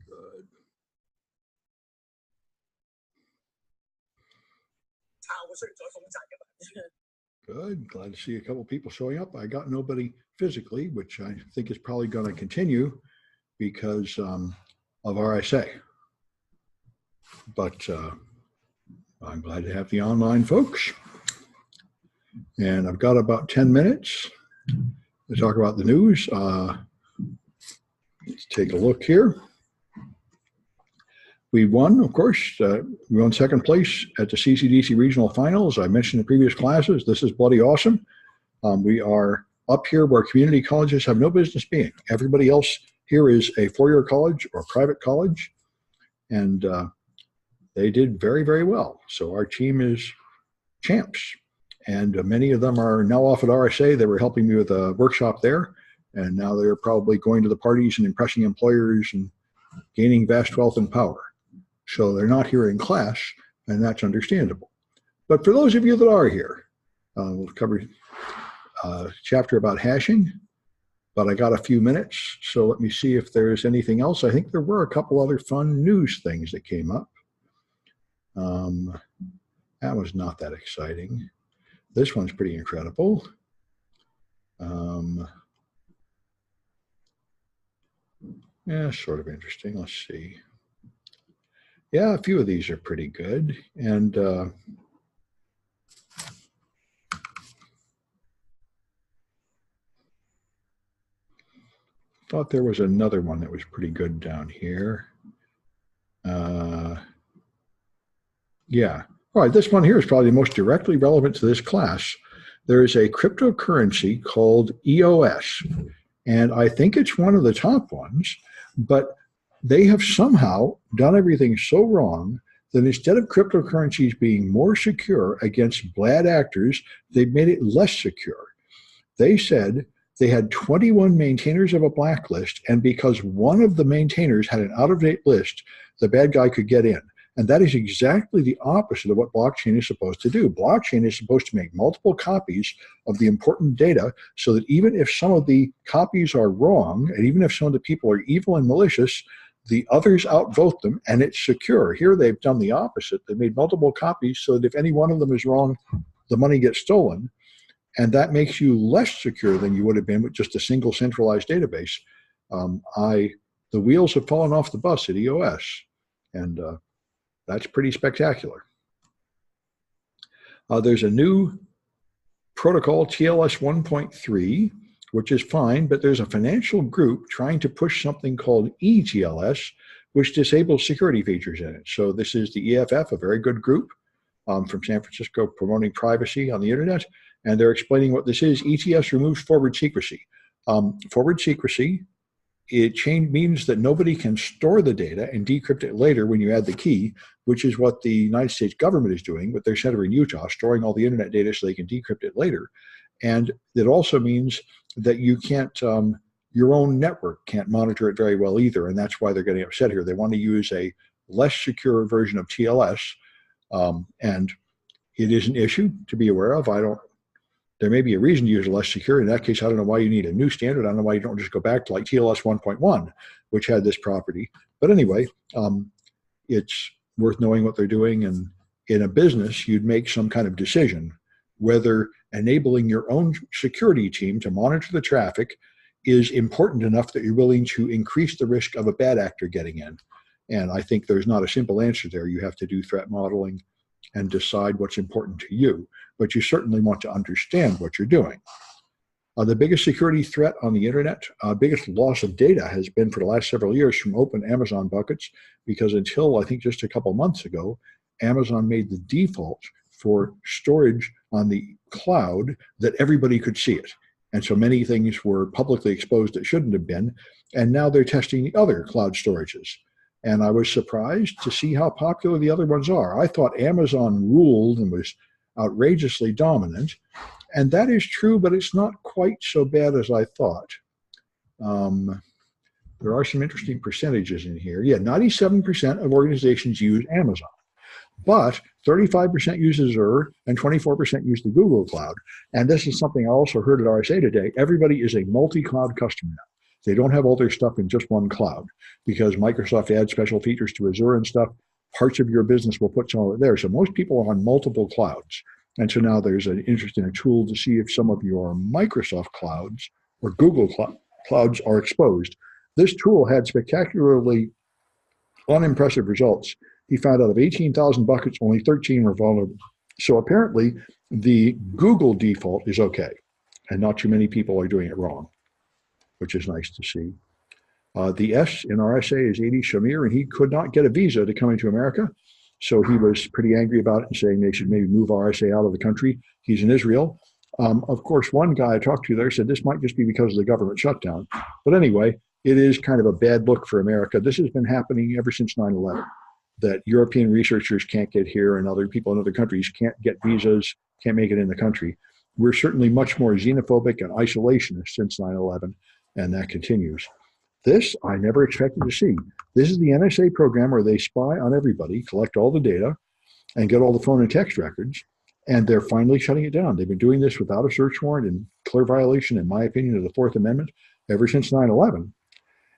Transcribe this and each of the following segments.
Good. Good. Glad to see a couple people showing up. I got nobody physically, which I think is probably going to continue because of RSA. But I'm glad to have the online folks. And I've got about 10 minutes to talk about the news. Let's take a look here. We won, of course. We won second place at the CCDC regional finals. I mentioned in previous classes, this is bloody awesome. We are up here where community colleges have no business being. Everybody else here is a four-year college or private college, and they did very, very well. So our team is champs, and many of them are now off at RSA. They were helping me with a workshop there, and now they're probably going to the parties and impressing employers and gaining vast wealth and power. So they're not here in class, and that's understandable. But for those of you that are here, we'll cover a chapter about hashing, but I got a few minutes, so let me see if there's anything else. I think there were a couple other fun news things that came up. That was not that exciting. This one's pretty incredible. Yeah, sort of interesting. Let's see. Yeah, a few of these are pretty good. And thought there was another one that was pretty good down here. Yeah. All right, this one here is probably the most directly relevant to this class. There is a cryptocurrency called EOS, and I think it's one of the top ones, but they have somehow done everything so wrong that instead of cryptocurrencies being more secure against bad actors, they've made it less secure. They said they had 21 maintainers of a blacklist, and because one of the maintainers had an out-of-date list, the bad guy could get in. And that is exactly the opposite of what blockchain is supposed to do. Blockchain is supposed to make multiple copies of the important data so that even if some of the copies are wrong, and even if some of the people are evil and malicious, the others outvote them and it's secure. Here they've done the opposite. They made multiple copies so that if any one of them is wrong, the money gets stolen. And that makes you less secure than you would have been with just a single centralized database. The wheels have fallen off the bus at EOS. And that's pretty spectacular. There's a new protocol, TLS 1.3, which is fine, but there's a financial group trying to push something called eTLS, which disables security features in it. So this is the EFF, a very good group from San Francisco promoting privacy on the internet, and they're explaining what this is. ETS removes forward secrecy. Forward secrecy, means that nobody can store the data and decrypt it later when you add the key, which is what the United States government is doing with their center in Utah, storing all the internet data so they can decrypt it later. And it also means that you can't, your own network can't monitor it very well either, and that's why they're getting upset here. They want to use a less secure version of TLS, and it is an issue to be aware of. There may be a reason to use a less secure. In that case, I don't know why you need a new standard. I don't know why you don't just go back to like TLS 1.1, which had this property. But anyway, it's worth knowing what they're doing. And in a business, you'd make some kind of decision whether enabling your own security team to monitor the traffic is important enough that you're willing to increase the risk of a bad actor getting in. And I think there's not a simple answer there. You have to do threat modeling and decide what's important to you. But you certainly want to understand what you're doing. The biggest security threat on the internet, biggest loss of data has been for the last several years from open Amazon buckets, because until I think just a couple months ago, Amazon made the default for storage on the cloud that everybody could see it. And so many things were publicly exposed that shouldn't have been. And now they're testing the other cloud storages. And I was surprised to see how popular the other ones are. I thought Amazon ruled and was outrageously dominant. And that is true, but it's not quite so bad as I thought. There are some interesting percentages in here. Yeah, 97% of organizations use Amazon, but 35% use Azure and 24% use the Google Cloud. And this is something I also heard at RSA today. Everybody is a multi-cloud customer now. They don't have all their stuff in just one cloud because Microsoft adds special features to Azure and stuff. Parts of your business will put some of it there. So most people are on multiple clouds. And so now there's an interest in a tool to see if some of your Microsoft clouds or Google clouds are exposed. This tool had spectacularly unimpressive results. He found out of 18,000 buckets, only 13 were vulnerable. So apparently the Google default is okay, and not too many people are doing it wrong, which is nice to see. The S in our essay is Adi Shamir, and he could not get a visa to come into America. So he was pretty angry about it and saying they should maybe move RSA out of the country. He's in Israel. Of course, one guy I talked to there said this might just be because of the government shutdown. But anyway, it is kind of a bad look for America. This has been happening ever since 9/11, that European researchers can't get here and other people in other countries can't get visas, can't make it in the country. We're certainly much more xenophobic and isolationist since 9/11, and that continues. This I never expected to see. This is the NSA program where they spy on everybody, collect all the data, and get all the phone and text records, and they're finally shutting it down. They've been doing this without a search warrant in clear violation, in my opinion, of the Fourth Amendment ever since 9/11.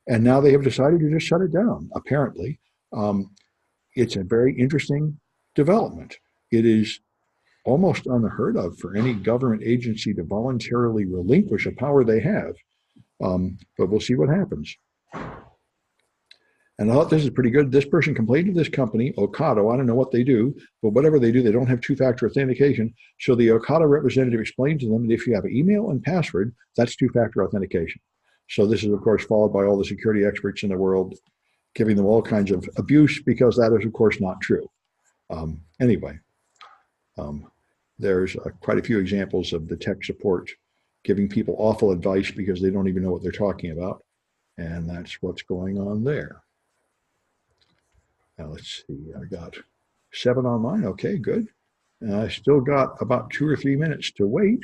And now they have decided to just shut it down, apparently. It's a very interesting development. It is almost unheard of for any government agency to voluntarily relinquish a power they have. But we'll see what happens. And I thought this is pretty good. This person complained to this company, Ocado. I don't know what they do, but whatever they do, they don't have two-factor authentication. So the Ocado representative explained to them that if you have an email and password, that's two-factor authentication. So this is, of course, followed by all the security experts in the world, giving them all kinds of abuse because that is, of course, not true. Anyway, there's quite a few examples of the tech support giving people awful advice because they don't even know what they're talking about. And that's what's going on there. Now, let's see. I got 7 online. Okay, good. And I still got about 2 or 3 minutes to wait.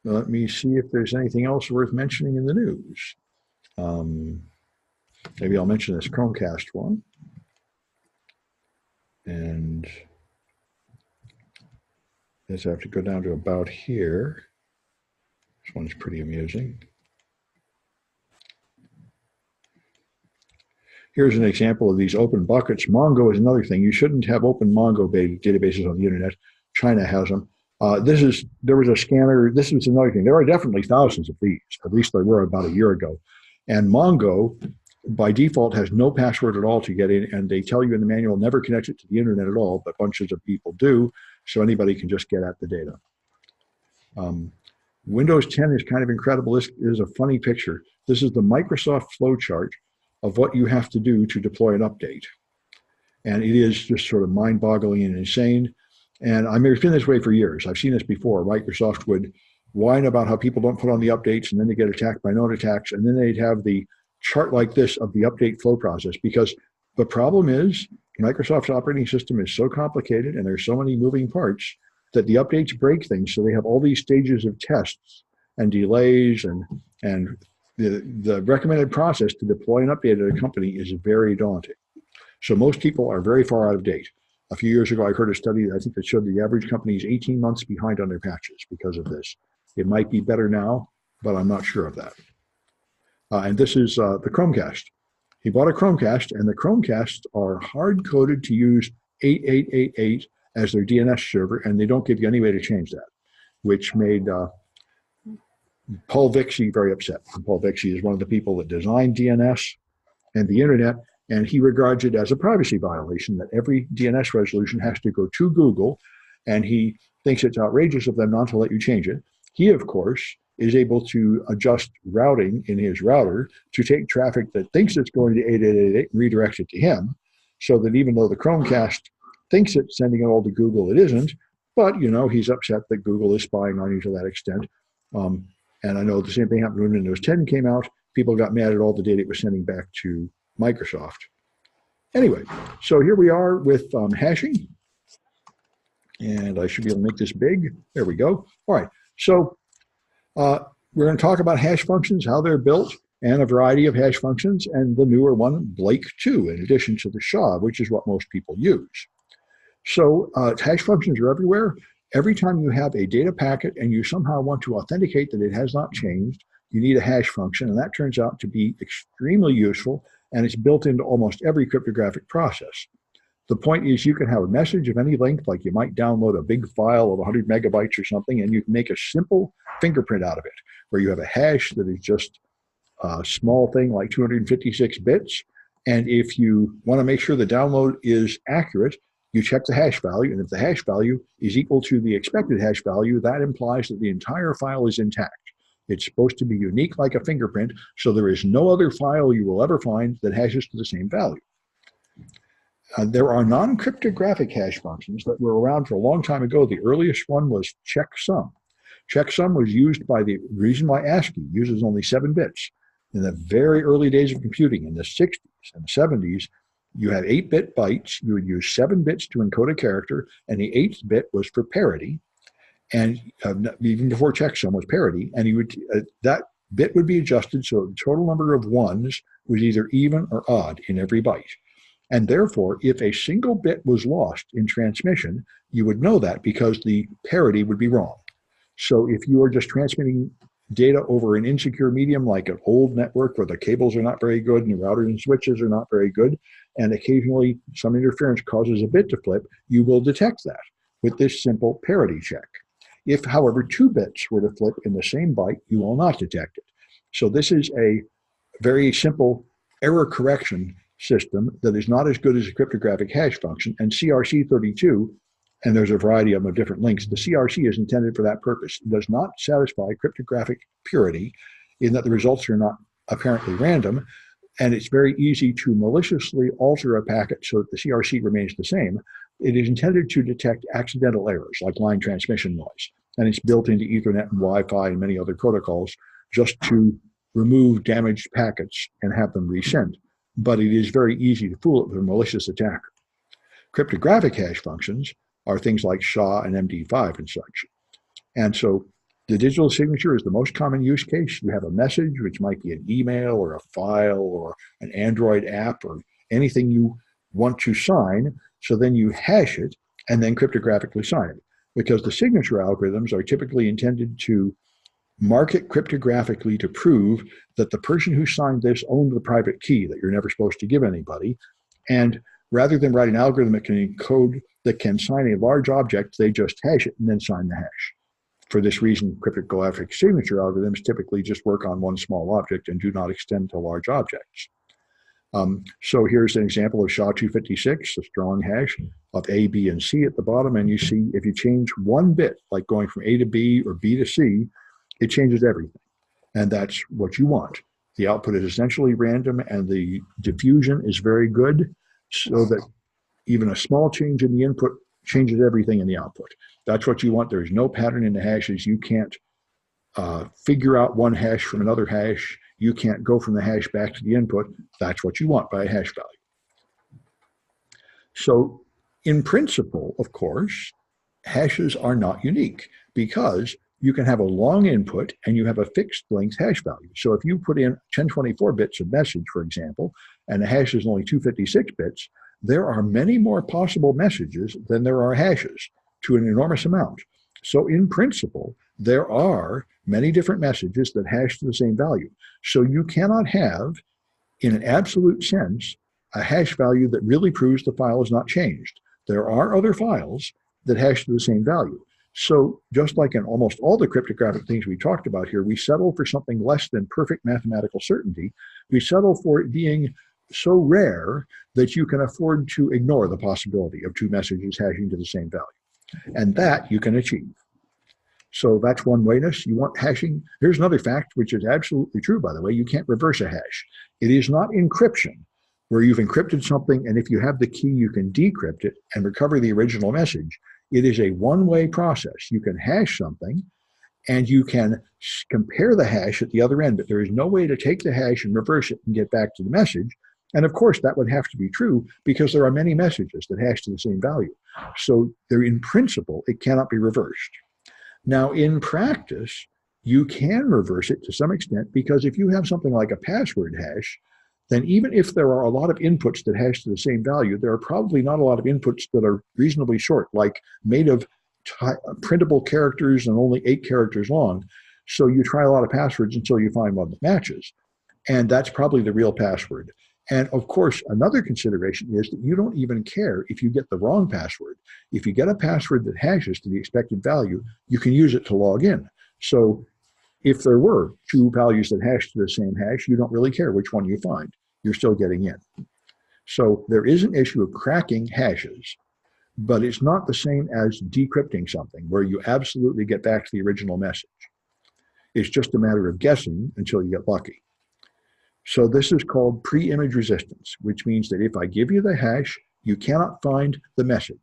Let me see if there's anything else worth mentioning in the news. Maybe I'll mention this Chromecast one. And I guess I have to go down to about here. This one's pretty amusing. Here's an example of these open buckets. Mongo is another thing. You shouldn't have open Mongo databases on the internet. China has them. There was a scanner. This was another thing. There are definitely thousands of these. At least there were about a year ago. And Mongo, by default, has no password at all to get in. And they tell you in the manual, never connect it to the internet at all. But bunches of people do. So anybody can just get at the data. Windows 10 is kind of incredible. This is a funny picture. This is the Microsoft flowchart of what you have to do to deploy an update. And it is just sort of mind-boggling and insane. And I mean, it's been this way for years. I've seen this before. Microsoft would whine about how people don't put on the updates, and then they get attacked by known attacks, and then they'd have the chart like this of the update flow process, because the problem is Microsoft's operating system is so complicated and there's so many moving parts that the updates break things. So they have all these stages of tests and delays, and the recommended process to deploy an update at a company is very daunting. So most people are very far out of date. A few years ago, I heard a study, I think, that showed the average company is 18 months behind on their patches because of this. It might be better now, but I'm not sure of that. And this is the Chromecast. He bought a Chromecast, and the Chromecasts are hard-coded to use 8888 as their DNS server, and they don't give you any way to change that, which made Paul Vixie very upset. And Paul Vixie is one of the people that designed DNS and the internet, and he regards it as a privacy violation that every DNS resolution has to go to Google, and he thinks it's outrageous of them not to let you change it. He, of course, is able to adjust routing in his router to take traffic that thinks it's going to 8888 and redirect it to him, so that even though the Chromecast thinks it's sending it all to Google, it isn't. But, you know, he's upset that Google is spying on you to that extent. And I know the same thing happened when Windows 10 came out. People got mad at all the data it was sending back to Microsoft. Anyway, so here we are with hashing. And I should be able to make this big. There we go. All right. So we're going to talk about hash functions, how they're built, and a variety of hash functions, and the newer one, Blake 2, in addition to the SHA, which is what most people use. So hash functions are everywhere. Every time you have a data packet and you somehow want to authenticate that it has not changed, you need a hash function, and that turns out to be extremely useful, and it's built into almost every cryptographic process. The point is you can have a message of any length, like you might download a big file of 100 megabytes or something, and you can make a simple fingerprint out of it, where you have a hash that is just a small thing like 256 bits. And if you want to make sure the download is accurate, you check the hash value. And if the hash value is equal to the expected hash value, that implies that the entire file is intact. It's supposed to be unique like a fingerprint, so there is no other file you will ever find that hashes to the same value. There are non-cryptographic hash functions that were around for a long time ago. The earliest one was checksum. Checksum was used by the reason why ASCII uses only 7 bits. In the very early days of computing, in the 60s and 70s, you had 8-bit bytes. You would use 7 bits to encode a character, and the 8th bit was for parity. And even before checksum was parity, and you would that bit would be adjusted so the total number of ones was either even or odd in every byte. And therefore, if a single bit was lost in transmission, you would know that because the parity would be wrong. So if you are just transmitting data over an insecure medium like an old network where the cables are not very good and the routers and switches are not very good, and occasionally some interference causes a bit to flip, you will detect that with this simple parity check. If, however, 2 bits were to flip in the same byte, you will not detect it. So this is a very simple error correction system that is not as good as a cryptographic hash function. And CRC32, and there's a variety of them of different links, the CRC is intended for that purpose. It does not satisfy cryptographic purity in that the results are not apparently random, and it's very easy to maliciously alter a packet so that the CRC remains the same. It is intended to detect accidental errors like line transmission noise, and it's built into Ethernet and Wi-Fi and many other protocols just to remove damaged packets and have them resend. But it is very easy to fool it with a malicious attacker. Cryptographic hash functions are things like SHA and MD5 and such. And so the digital signature is the most common use case. You have a message, which might be an email or a file or an Android app or anything you want to sign. So then you hash it and then cryptographically sign it, because the signature algorithms are typically intended to mark it cryptographically to prove that the person who signed this owned the private key that you're never supposed to give anybody. And rather than write an algorithm that can encode, that can sign a large object, they just hash it and then sign the hash. For this reason, cryptographic signature algorithms typically just work on one small object and do not extend to large objects. So here's an example of SHA-256, a strong hash of A, B, and C at the bottom. And you see if you change 1 bit, like going from A to B or B to C, it changes everything. And that's what you want. The output is essentially random, and the diffusion is very good, so that even a small change in the input changes everything in the output. That's what you want. There's no pattern in the hashes. You can't figure out one hash from another hash. You can't go from the hash back to the input. That's what you want by a hash value. So in principle, of course, hashes are not unique, because you can have a long input and you have a fixed length hash value. So if you put in 1024 bits of message, for example, and the hash is only 256 bits, there are many more possible messages than there are hashes, to an enormous amount. So in principle, there are many different messages that hash to the same value. So you cannot have, in an absolute sense, a hash value that really proves the file is not changed. There are other files that hash to the same value. So just like in almost all the cryptographic things we talked about here, we settle for something less than perfect mathematical certainty. We settle for it being so rare that you can afford to ignore the possibility of 2 messages hashing to the same value. And that you can achieve. So that's one-wayness. You want hashing. Here's another fact, which is absolutely true, by the way. You can't reverse a hash. It is not encryption, where you've encrypted something, and if you have the key, you can decrypt it and recover the original message. It is a one-way process. You can hash something, and you can compare the hash at the other end, but there is no way to take the hash and reverse it and get back to the message. And of course, that would have to be true because there are many messages that hash to the same value. So there, in principle, it cannot be reversed. Now, in practice, you can reverse it to some extent, because if you have something like a password hash, then even if there are a lot of inputs that hash to the same value, there are probably not a lot of inputs that are reasonably short, like made of printable characters and only 8 characters long. So you try a lot of passwords until you find one that matches. And that's probably the real password. And of course, another consideration is that you don't even care if you get the wrong password. If you get a password that hashes to the expected value, you can use it to log in. So if there were two values that hash to the same hash, you don't really care which one you find. You're still getting in. So there is an issue of cracking hashes, but it's not the same as decrypting something where you absolutely get back to the original message. It's just a matter of guessing until you get lucky. So this is called preimage resistance, which means that if I give you the hash, you cannot find the message.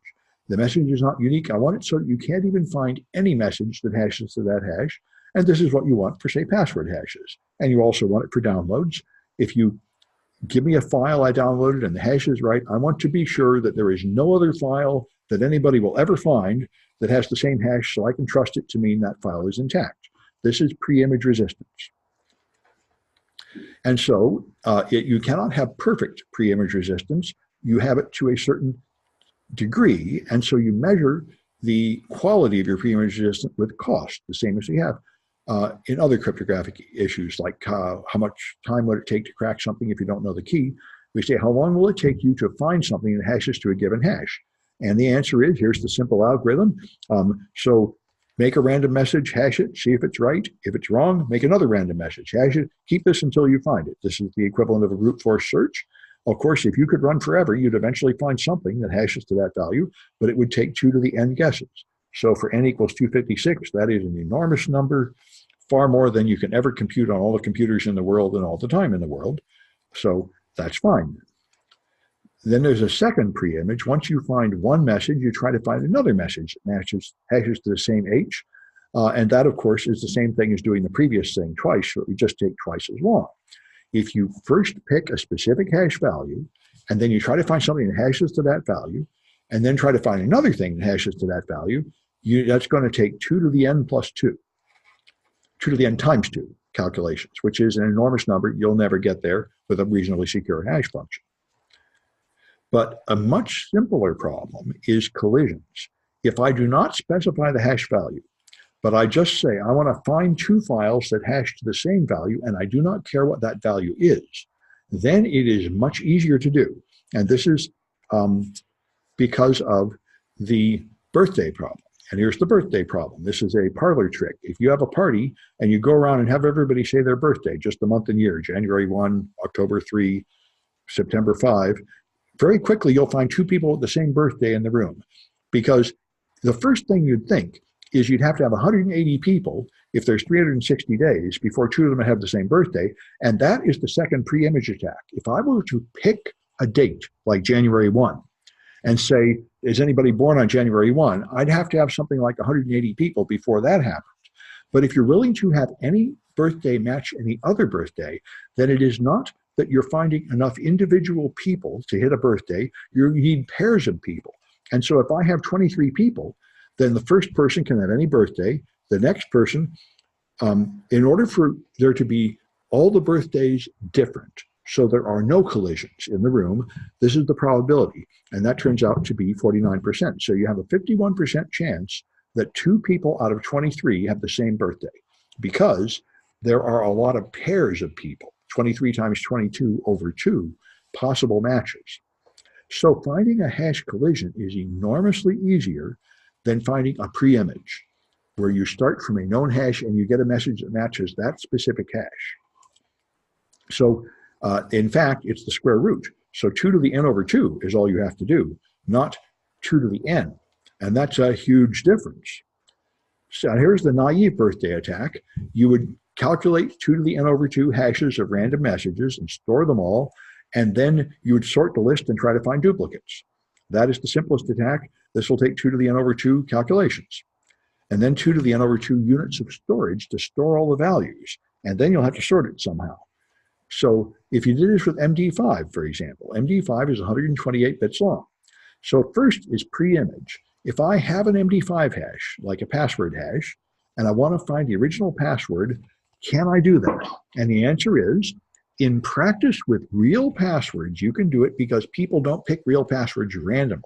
The message is not unique. I want it so that you can't even find any message that hashes to that hash. And this is what you want for, say, password hashes. And you also want it for downloads. If you give me a file I downloaded and the hash is right, I want to be sure that there is no other file that anybody will ever find that has the same hash, so I can trust it to mean that file is intact. This is preimage resistance. And so you cannot have perfect preimage resistance. You have it to a certain degree. And so you measure the quality of your preimage resistance with cost, the same as we have in other cryptographic issues, like how much time would it take to crack something if you don't know the key. We say, how long will it take you to find something that hashes to a given hash? And the answer is, here's the simple algorithm. So make a random message, hash it, see if it's right. If it's wrong, make another random message, hash it, keep this until you find it. This is the equivalent of a brute force search. Of course, if you could run forever, you'd eventually find something that hashes to that value, but it would take 2 to the n guesses. So for n equals 256, that is an enormous number, far more than you can ever compute on all the computers in the world and all the time in the world. So that's fine. Then there's a second preimage. Once you find one message, you try to find another message that hashes to the same H. And that, of course, is the same thing as doing the previous thing twice, so it would just take twice as long. If you first pick a specific hash value, and then you try to find something that hashes to that value, and then try to find another thing that hashes to that value, that's going to take 2 to the n plus 2, 2 to the n times 2 calculations, which is an enormous number. You'll never get there with a reasonably secure hash function. But a much simpler problem is collisions. If I do not specify the hash value, but I just say I want to find 2 files that hash to the same value, and I do not care what that value is, then it is much easier to do. And this is because of the birthday problem. And here's the birthday problem. This is a parlor trick. If you have a party and you go around and have everybody say their birthday, just the month and year, January 1, October 3, September 5, very quickly you'll find 2 people with the same birthday in the room. Because the first thing you'd think is you'd have to have 180 people if there's 360 days before 2 of them have the same birthday. And that is the second preimage attack. If I were to pick a date like January 1 and say, is anybody born on January 1? I'd have to have something like 180 people before that happens. But if you're willing to have any birthday match any other birthday, then it is not that you're finding enough individual people to hit a birthday. You need pairs of people. And so if I have 23 people, then the first person can have any birthday. The next person, in order for there to be all the birthdays different, so there are no collisions in the room, this is the probability. And that turns out to be 49%. So you have a 51% chance that 2 people out of 23 have the same birthday, because there are a lot of pairs of people, 23 times 22 over 2 possible matches. So finding a hash collision is enormously easier than finding a preimage, where you start from a known hash and you get a message that matches that specific hash. So in fact, it's the square root. So 2 to the n over 2 is all you have to do, not 2 to the n. And that's a huge difference. So here's the naive birthday attack. You would calculate 2 to the n over 2 hashes of random messages and store them all, and then you would sort the list and try to find duplicates. That is the simplest attack. This will take 2 to the n over 2 calculations, and then 2 to the n over 2 units of storage to store all the values, and then you'll have to sort it somehow. So if you did this with MD5, for example, MD5 is 128 bits long. So first is preimage. If I have an MD5 hash, like a password hash, and I want to find the original password, can I do that? And the answer is, in practice with real passwords, you can do it because people don't pick real passwords randomly.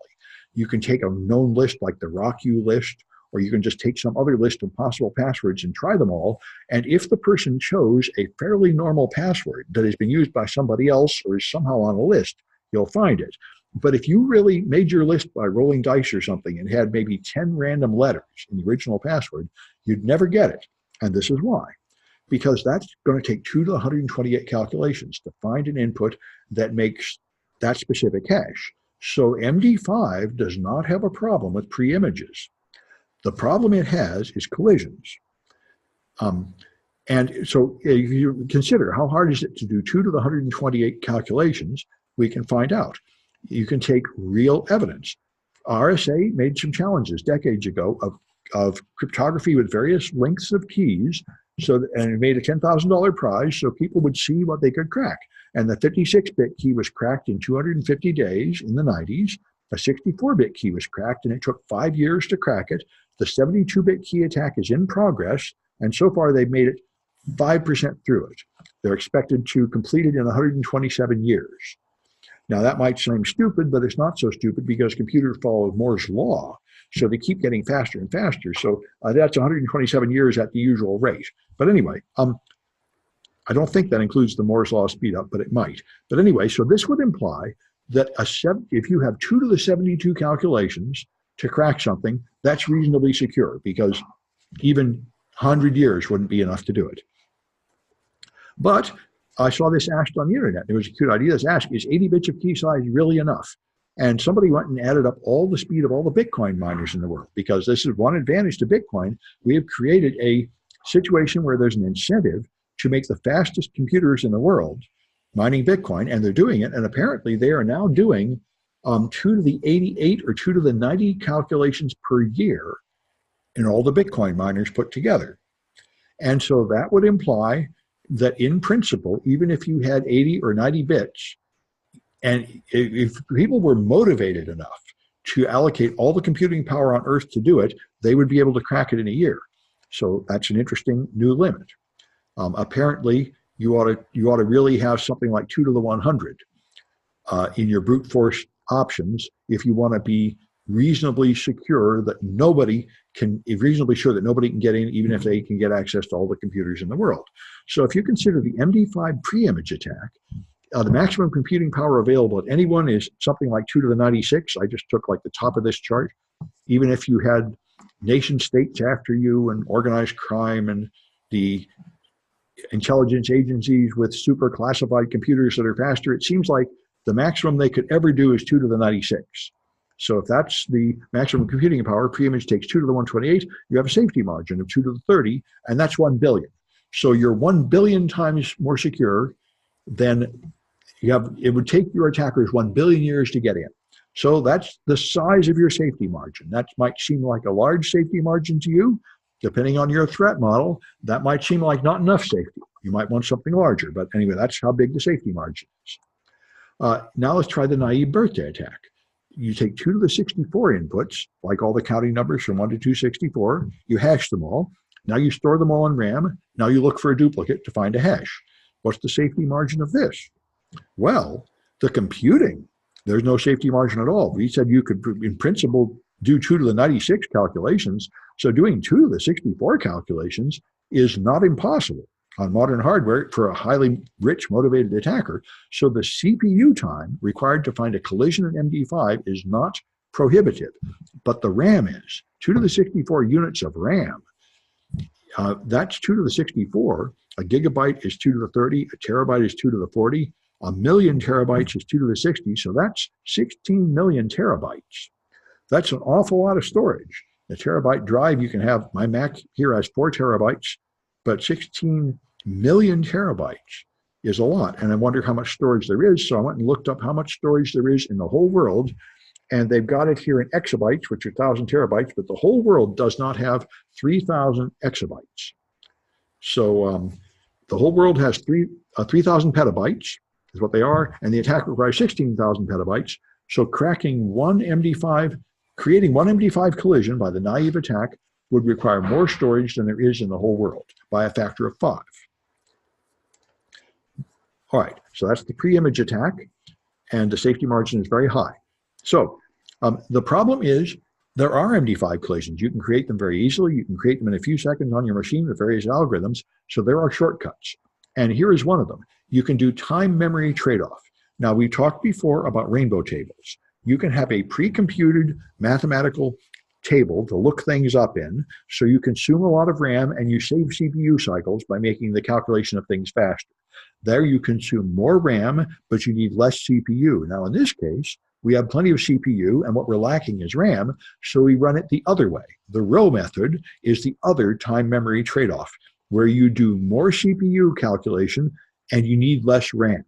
You can take a known list like the RockU list or you can just take some other list of possible passwords and try them all. And if the person chose a fairly normal password that has been used by somebody else or is somehow on a list, you'll find it. But if you really made your list by rolling dice or something and had maybe 10 random letters in the original password, you'd never get it. And this is why. Because that's going to take 2 to the 128 calculations to find an input that makes that specific hash. So MD5 does not have a problem with preimages. The problem it has is collisions. And so if you consider how hard is it to do 2 to the 128 calculations, we can find out. You can take real evidence. RSA made some challenges decades ago of cryptography with various lengths of keys, and it made a $10,000 prize so people would see what they could crack. And the 56-bit key was cracked in 250 days in the 90s. A 64-bit key was cracked, and it took 5 years to crack it. The 72-bit key attack is in progress, and so far they've made it 5% through it. They're expected to complete it in 127 years. Now, that might seem stupid, but it's not so stupid because computers follow Moore's law. So they keep getting faster and faster. So that's 127 years at the usual rate. But anyway, I don't think that includes the Moore's law speed up, but it might. But anyway, so this would imply that if you have 2 to the 72 calculations to crack something, that's reasonably secure because even 100 years wouldn't be enough to do it. But I saw this asked on the internet. It was a cute idea. This asked, is 80 bits of key size really enough? And somebody went and added up all the speed of all the Bitcoin miners in the world, because this is one advantage to Bitcoin. We have created a situation where there's an incentive to make the fastest computers in the world mining Bitcoin, and they're doing it. And apparently they are now doing 2 to the 88 or 2 to the 90 calculations per year in all the Bitcoin miners put together. And so that would imply that in principle, even if you had 80 or 90 bits, and if people were motivated enough to allocate all the computing power on Earth to do it, they would be able to crack it in a year. So that's an interesting new limit. Apparently, you ought to really have something like 2 to the 100 in your brute force options if you want to be reasonably secure that nobody can get in, even if they can get access to all the computers in the world. So if you consider the MD5 preimage attack, the maximum computing power available at anyone is something like 2 to the 96. I just took like the top of this chart. Even if you had nation states after you and organized crime and the intelligence agencies with super classified computers that are faster, it seems like the maximum they could ever do is 2 to the 96. So if that's the maximum computing power, preimage takes 2 to the 128, you have a safety margin of 2 to the 30, and that's 1 billion. So you're 1 billion times more secure than it would take your attackers 1 billion years to get in. So that's the size of your safety margin. That might seem like a large safety margin to you. Depending on your threat model, that might seem like not enough safety. You might want something larger, but anyway, that's how big the safety margin is. Now let's try the naive birthday attack. You take 2 to the 64 inputs, like all the counting numbers from 1 to 264, you hash them all. Now you store them all in RAM. Now you look for a duplicate to find a hash. What's the safety margin of this? Well, the computing, there's no safety margin at all. We said you could, in principle, do 2 to the 96 calculations. So doing 2 to the 64 calculations is not impossible on modern hardware for a highly rich, motivated attacker. So the CPU time required to find a collision in MD5 is not prohibitive, but the RAM is. 2 to the 64 units of RAM. That's 2 to the 64. A gigabyte is 2 to the 30. A terabyte is 2 to the 40. A million terabytes is 2 to the 60. So that's 16 million terabytes. That's an awful lot of storage. A terabyte drive, you can have, my Mac here has 4 terabytes, but 16 million terabytes is a lot. And I wonder how much storage there is. So I went and looked up how much storage there is in the whole world. And they've got it here in exabytes, which are 1,000 terabytes, but the whole world does not have 3,000 exabytes. So the whole world has 3,000 petabytes is what they are, and the attack requires 16,000 petabytes. So creating one MD5 collision by the naive attack would require more storage than there is in the whole world by a factor of 5. All right, so that's the preimage attack, and the safety margin is very high. So the problem is There are MD5 collisions. You can create them very easily. You can create them in a few seconds on your machine with various algorithms. So there are shortcuts. And here is one of them. You can do time memory trade-off. Now, we talked before about rainbow tables. You can have a pre-computed mathematical table to look things up in, so you consume a lot of RAM and you save CPU cycles by making the calculation of things faster. There you consume more RAM, but you need less CPU. Now, in this case, we have plenty of CPU, and what we're lacking is RAM, so we run it the other way. The row method is the other time memory trade-off, where you do more CPU calculation and you need less RAM.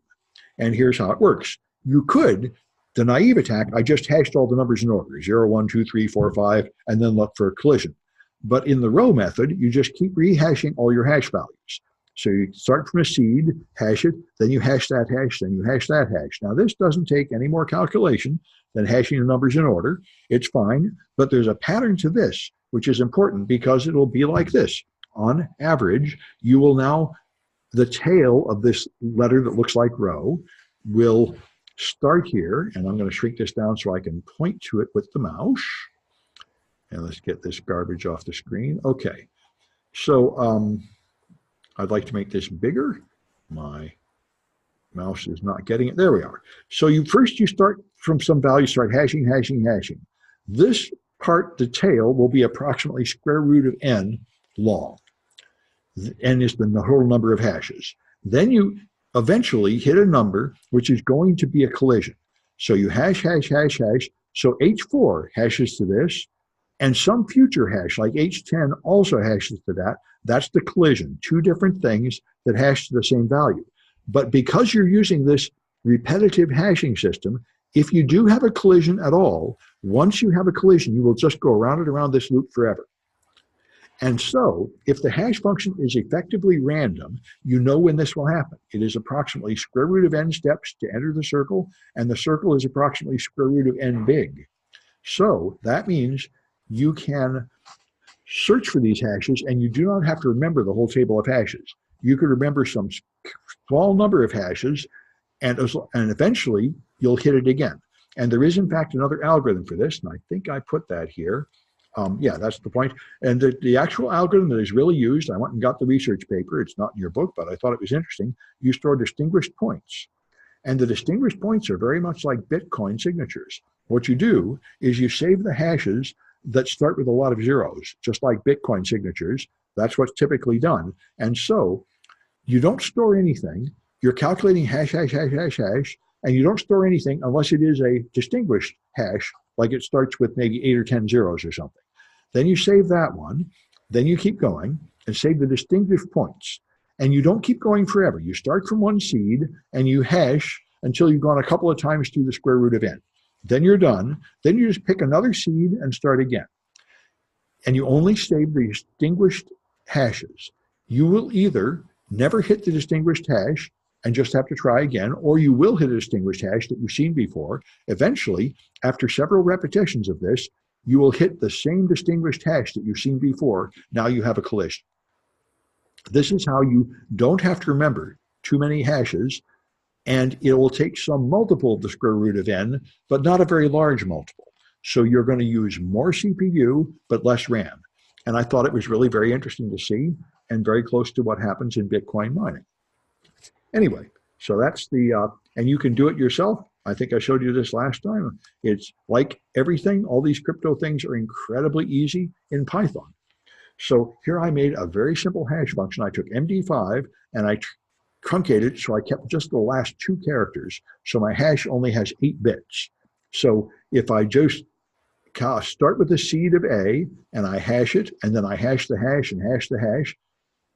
And here's how it works. You could, the naive attack, I just hashed all the numbers in order, 0, 1, 2, 3, 4, 5, and then look for a collision. But in the row method, you just keep rehashing all your hash values. So you start from a seed, hash it, then you hash that hash, then you hash that hash. Now, this doesn't take any more calculation than hashing the numbers in order. It's fine, but there's a pattern to this, which is important because it'll be like this. On average, you will now, the tail of this letter that looks like row will start here, and I'm going to shrink this down so I can point to it with the mouse. And let's get this garbage off the screen. Okay, so I'd like to make this bigger. My mouse is not getting it. There we are. So you start from some value, start hashing, hashing, hashing. This part, the tail, will be approximately square root of n long. N is the whole number of hashes. Then you eventually hit a number which is going to be a collision. So you hash, hash, hash, hash. So H4 hashes to this, and some future hash like H10 also hashes to that. That's the collision, two different things that hash to the same value. But because you're using this repetitive hashing system, if you do have a collision at all, once you have a collision, you will just go around and around this loop forever. And so, if the hash function is effectively random, you know when this will happen. It is approximately square root of n steps to enter the circle, and the circle is approximately square root of n big. So that means you can search for these hashes, and you do not have to remember the whole table of hashes. You could remember some small number of hashes, and eventually you'll hit it again. And there is, in fact, another algorithm for this, and I think I put that here. Yeah, that's the point. And the actual algorithm that is really used, I went and got the research paper. It's not in your book, but I thought it was interesting. You store distinguished points. And the distinguished points are very much like Bitcoin signatures. What you do is you save the hashes that start with a lot of zeros, just like Bitcoin signatures. That's what's typically done. And so you don't store anything. You're calculating hash, hash, hash, hash, hash, and you don't store anything unless it is a distinguished hash, like it starts with maybe 8 or 10 zeros or something. Then you save that one. Then you keep going and save the distinguished points. And you don't keep going forever. You start from one seed and you hash until you've gone a couple of times through the square root of n. Then you're done. Then you just pick another seed and start again. And you only save the distinguished hashes. You will either never hit the distinguished hash and just have to try again, or you will hit a distinguished hash that you've seen before. Eventually, after several repetitions of this, you will hit the same distinguished hash that you've seen before. Now you have a collision. This is how you don't have to remember too many hashes, and it will take some multiple of the square root of n, but not a very large multiple. So you're going to use more CPU, but less RAM. And I thought it was really very interesting to see and very close to what happens in Bitcoin mining. Anyway, so that's the, and you can do it yourself. I think I showed you this last time. It's like everything, all these crypto things are incredibly easy in Python. So here I made a very simple hash function. I took MD5 and I truncated, so I kept just the last two characters. So my hash only has 8 bits. So if I just start with the seed of A and I hash it, and then I hash the hash and hash the hash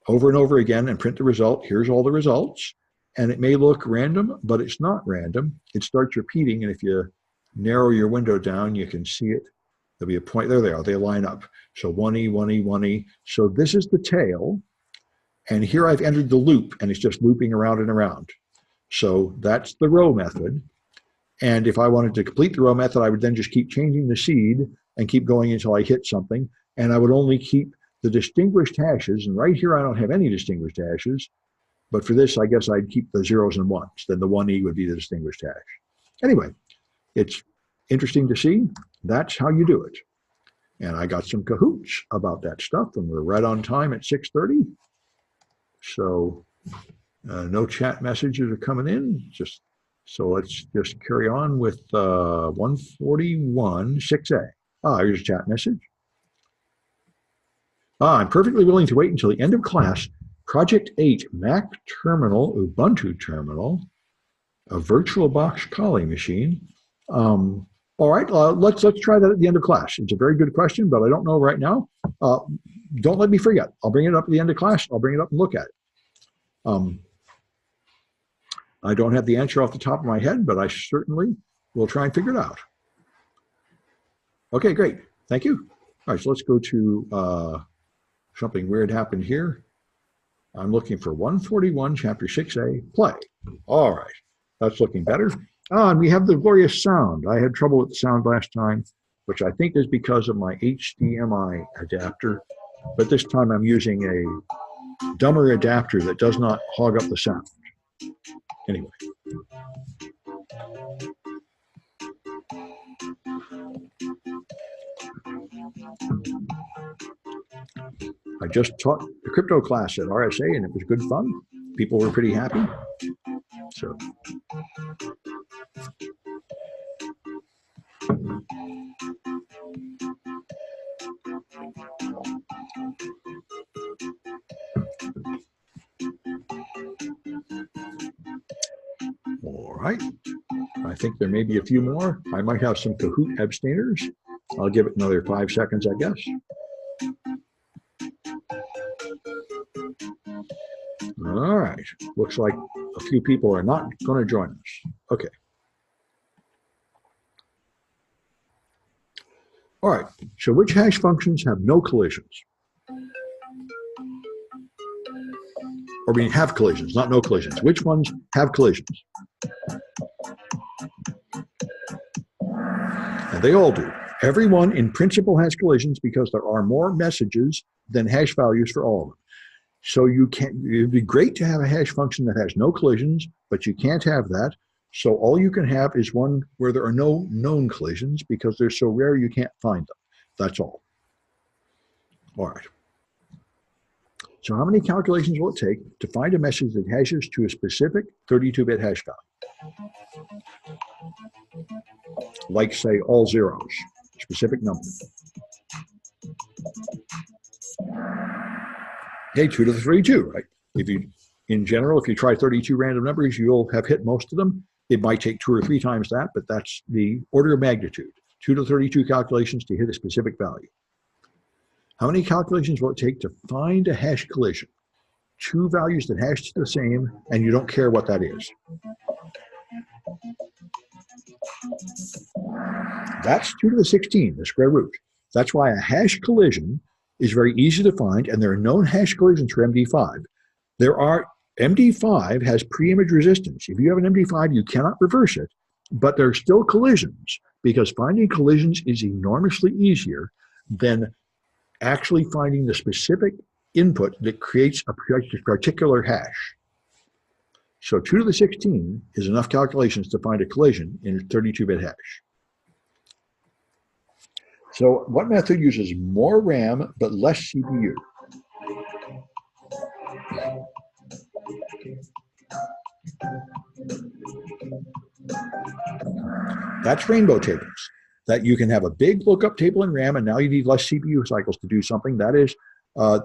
over and over again and print the result, here's all the results. And it may look random, but it's not random. It starts repeating, and if you narrow your window down, you can see it. There'll be a point, there they are, they line up. So 1E, 1E, 1E. So this is the tail, and here I've entered the loop, and it's just looping around and around. So that's the row method. And if I wanted to complete the row method, I would then just keep changing the seed and keep going until I hit something, and I would only keep the distinguished hashes, and right here I don't have any distinguished hashes, but for this, I guess I'd keep the zeros and ones. Then the 1E would be the distinguished hash. Anyway, it's interesting to see. That's how you do it. And I got some cahoots about that stuff, and we're right on time at 6:30. So no chat messages are coming in. So let's just carry on with 141 6A. Here's a chat message. I'm perfectly willing to wait until the end of class. Project 8 Mac Terminal, Ubuntu Terminal, a VirtualBox calling machine. All right, let's try that at the end of class. It's a very good question, but I don't know right now. Don't let me forget. I'll bring it up at the end of class. I'll bring it up and look at it. I don't have the answer off the top of my head, but I certainly will try and figure it out. Okay, great. Thank you. All right, so let's go to something weird happened here. I'm looking for 141, Chapter 6A, play. All right, that's looking better. And we have the glorious sound. I had trouble with the sound last time, which I think is because of my HDMI adapter. But this time I'm using a dumber adapter that does not hog up the sound. Anyway. I just taught the crypto class at RSA, and it was good fun. People were pretty happy. So. All right. I think there may be a few more. I might have some Kahoot abstainers. I'll give it another 5 seconds, I guess. All right. Looks like a few people are not going to join us. Okay. All right. So which hash functions have no collisions? Or we have collisions, not no collisions. Which ones have collisions? And they all do. Everyone in principle has collisions because there are more messages than hash values for all of them. So it'd be great to have a hash function that has no collisions, but you can't have that. So all you can have is one where there are no known collisions because they're so rare you can't find them. That's all. All right. So how many calculations will it take to find a message that hashes to a specific 32-bit hash value? Like, say, all zeros, specific number. Okay, 2 to the 32, right? In general, if you try 32 random numbers, you'll have hit most of them. It might take 2 or 3 times that, but that's the order of magnitude. 2 to 32 calculations to hit a specific value. How many calculations will it take to find a hash collision? 2 values that hash to the same, and you don't care what that is. That's 2 to the 16, the square root. That's why a hash collision is very easy to find, and there are known hash collisions for MD5. MD5 has preimage resistance. If you have an MD5, you cannot reverse it, but there are still collisions because finding collisions is enormously easier than actually finding the specific input that creates a particular hash. So 2 to the 16 is enough calculations to find a collision in a 32-bit hash. So what method uses more RAM but less CPU? That's rainbow tables. That you can have a big lookup table in RAM, and now you need less CPU cycles to do something. That is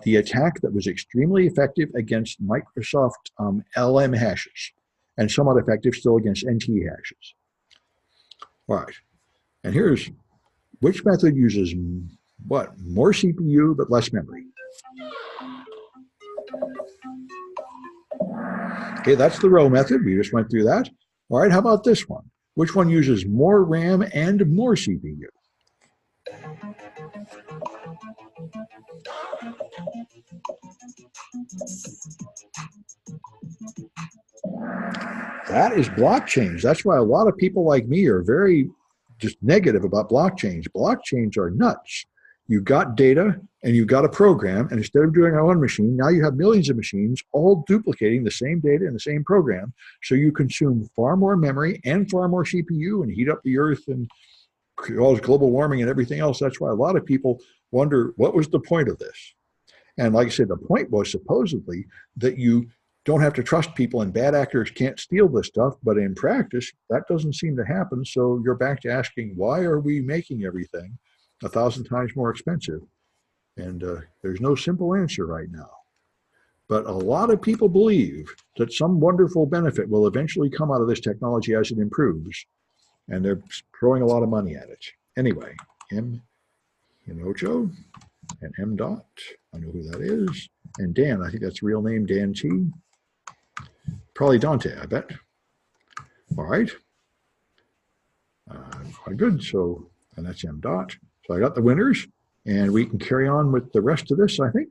the attack that was extremely effective against Microsoft LM hashes, and somewhat effective still against NT hashes. All right, and here's which method uses what? More CPU but less memory. Okay, that's the row method. We just went through that. All right, how about this one? Which one uses more RAM and more CPU? That is blockchains. That's why a lot of people like me are very just negative about blockchains. Blockchains are nuts. You've got data and you've got a program, and instead of doing it on one machine, now you have millions of machines all duplicating the same data in the same program. So you consume far more memory and far more CPU and heat up the earth and cause global warming and everything else. That's why a lot of people wonder, what was the point of this? And like I said, the point was supposedly that you don't have to trust people and bad actors can't steal this stuff. But in practice, that doesn't seem to happen. So you're back to asking, why are we making everything 1,000 times more expensive? And there's no simple answer right now. But a lot of people believe that some wonderful benefit will eventually come out of this technology as it improves. And they're throwing a lot of money at it. Anyway, M. Inocho and M. Dot. I know who that is. And Dan, I think that's real name, Dan T. Probably Dante, I bet. All right. Quite good. So, and that's M. Dot. So I got the winners. And we can carry on with the rest of this, I think.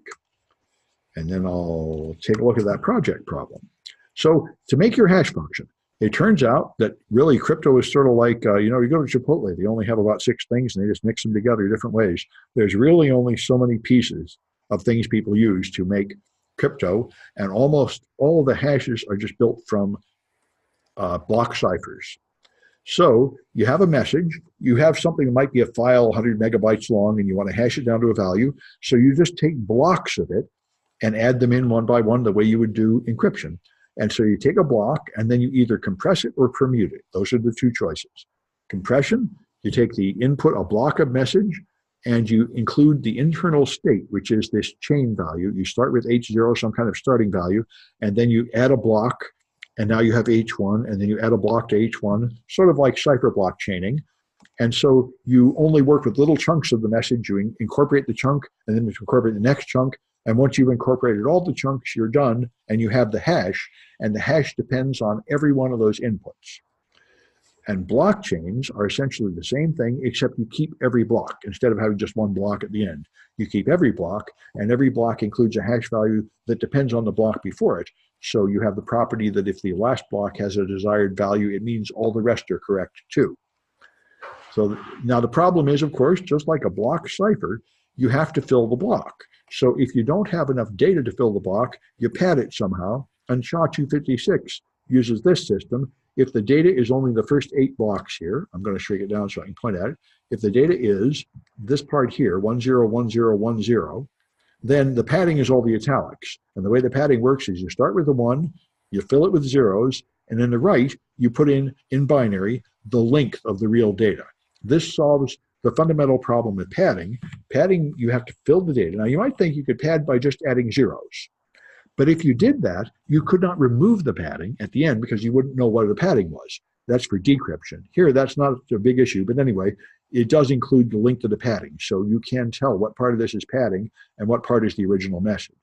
And then I'll take a look at that project problem. So to make your hash function, it turns out that really crypto is sort of like, you go to Chipotle, they only have about 6 things and they just mix them together different ways. There's really only so many pieces of things people use to make crypto, and almost all of the hashes are just built from block ciphers. So you have a message, you have something that might be a file 100 megabytes long and you want to hash it down to a value. So you just take blocks of it and add them in one by one the way you would do encryption. And so you take a block and then you either compress it or permute it. Those are the 2 choices. Compression, you take the input, a block of message, and you include the internal state, which is this chain value. You start with H0, some kind of starting value, and then you add a block, and now you have H1, and then you add a block to H1, sort of like cipher block chaining. And so you only work with little chunks of the message. You incorporate the chunk, and then you incorporate the next chunk. And once you've incorporated all the chunks, you're done, and you have the hash, and the hash depends on every one of those inputs. And blockchains are essentially the same thing, except you keep every block. Instead of having just one block at the end, you keep every block, and every block includes a hash value that depends on the block before it. So you have the property that if the last block has a desired value, it means all the rest are correct too. So now the problem is, of course, just like a block cipher, you have to fill the block. So if you don't have enough data to fill the block, you pad it somehow. And SHA-256 uses this system. If the data is only the first 8 blocks here, I'm going to shrink it down so I can point at it. If the data is this part here, 101010, then the padding is all the italics. And the way the padding works is you start with the 1, you fill it with zeros, and in the right, you put in binary, the length of the real data. This solves the fundamental problem with padding. Padding, you have to fill the data. Now, you might think you could pad by just adding zeros. But if you did that, you could not remove the padding at the end because you wouldn't know what the padding was. That's for decryption. Here, that's not a big issue. But anyway, it does include the length of the padding. So you can tell what part of this is padding and what part is the original message.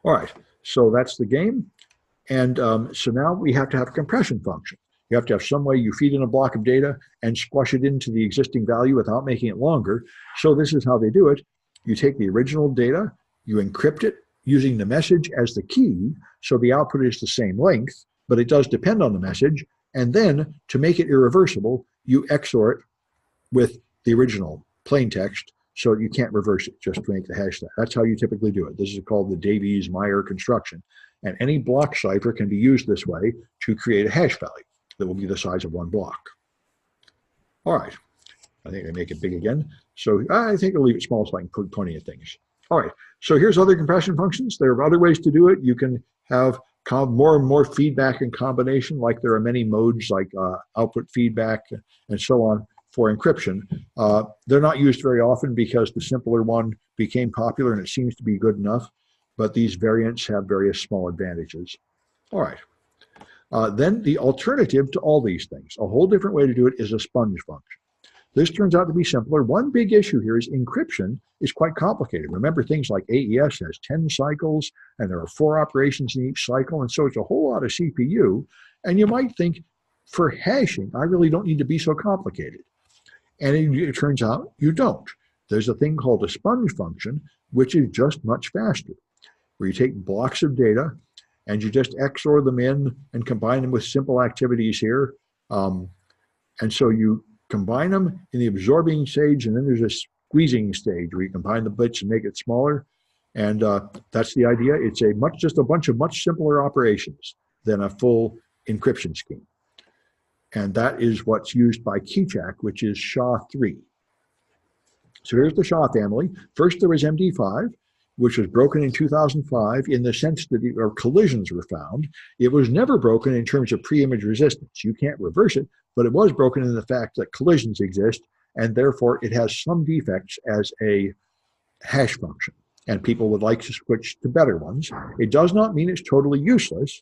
All right, so that's the game. And so now we have to have a compression function. You have to have some way you feed in a block of data and squash it into the existing value without making it longer. So this is how they do it. You take the original data, you encrypt it using the message as the key, so the output is the same length, but it does depend on the message. And then to make it irreversible, you XOR it with the original plain text so you can't reverse it just to make the hash. That's how you typically do it. This is called the Davies-Meyer construction. And any block cipher can be used this way to create a hash value that will be the size of 1 block. All right, I think I make it big again. So I think I'll leave it small so I can put plenty of things. All right, so here's other compression functions. There are other ways to do it. You can have more and more feedback in combination, like there are many modes like output feedback and so on for encryption. They're not used very often because the simpler one became popular and it seems to be good enough, but these variants have various small advantages. All right. Then the alternative to all these things, a whole different way to do it, is a sponge function. This turns out to be simpler. One big issue here is encryption is quite complicated. Remember, things like AES has 10 cycles, and there are 4 operations in each cycle, and so it's a whole lot of CPU. And you might think, for hashing, I really don't need to be so complicated. And it turns out you don't. There's a thing called a sponge function, which is just much faster, where you take blocks of data, and you just XOR them in and combine them with simple activities here. And so you combine them in the absorbing stage, and then there's a squeezing stage where you combine the bits and make it smaller. And that's the idea. It's just a bunch of much simpler operations than a full encryption scheme. And that is what's used by Keechak, which is SHA-3. So here's the SHA family. First, there was MD5, which was broken in 2005 in the sense that collisions were found. It was never broken in terms of preimage resistance. You can't reverse it, but it was broken in the fact that collisions exist, and therefore it has some defects as a hash function. And people would like to switch to better ones. It does not mean it's totally useless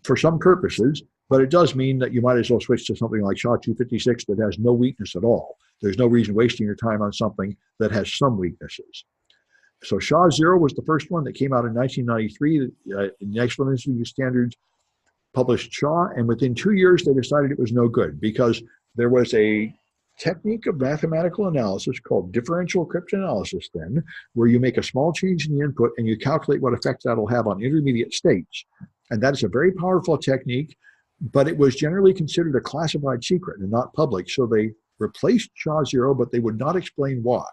for some purposes, but it does mean that you might as well switch to something like SHA-256 that has no weakness at all. There's no reason wasting your time on something that has some weaknesses. So SHA-0 was the first one that came out in 1993. The National Institute of Standards published SHA, and within 2 years they decided it was no good because there was a technique of mathematical analysis called differential cryptanalysis then, where you make a small change in the input and you calculate what effect that'll have on intermediate states. And that is a very powerful technique, but it was generally considered a classified secret and not public. So they replaced SHA-0, but they would not explain why.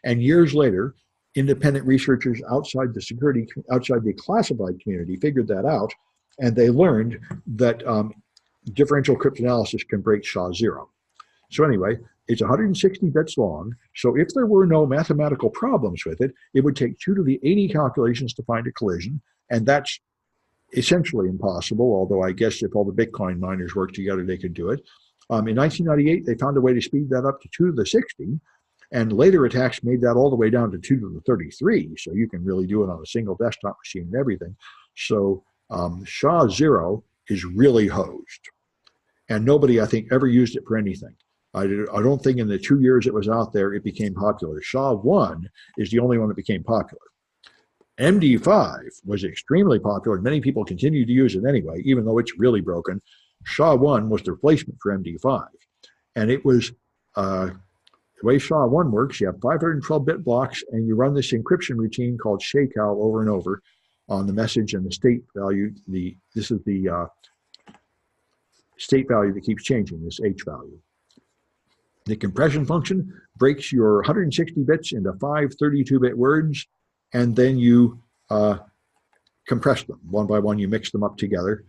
And years later, independent researchers outside the classified community figured that out, and they learned that differential cryptanalysis can break SHA-0. So anyway, it's 160 bits long. So if there were no mathematical problems with it, it would take 2 to the 80 calculations to find a collision, and that's essentially impossible, although I guess if all the Bitcoin miners worked together, they could do it. In 1998, they found a way to speed that up to 2 to the 60, and later attacks made that all the way down to 2 to the 33, so you can really do it on a single desktop machine and everything. So SHA-0 is really hosed, and nobody, I think, ever used it for anything. I don't think in the 2 years it was out there, it became popular. SHA-1 is the only one that became popular. MD5 was extremely popular, and many people continue to use it anyway, even though it's really broken. SHA-1 was the replacement for MD5. And it was, the way SHA-1 works, you have 512-bit blocks, and you run this encryption routine called shakeout over and over on the message and the state value. This is the state value that keeps changing, this H value. The compression function breaks your 160 bits into 5 32-bit words, and then you compress them. One by one, you mix them up together.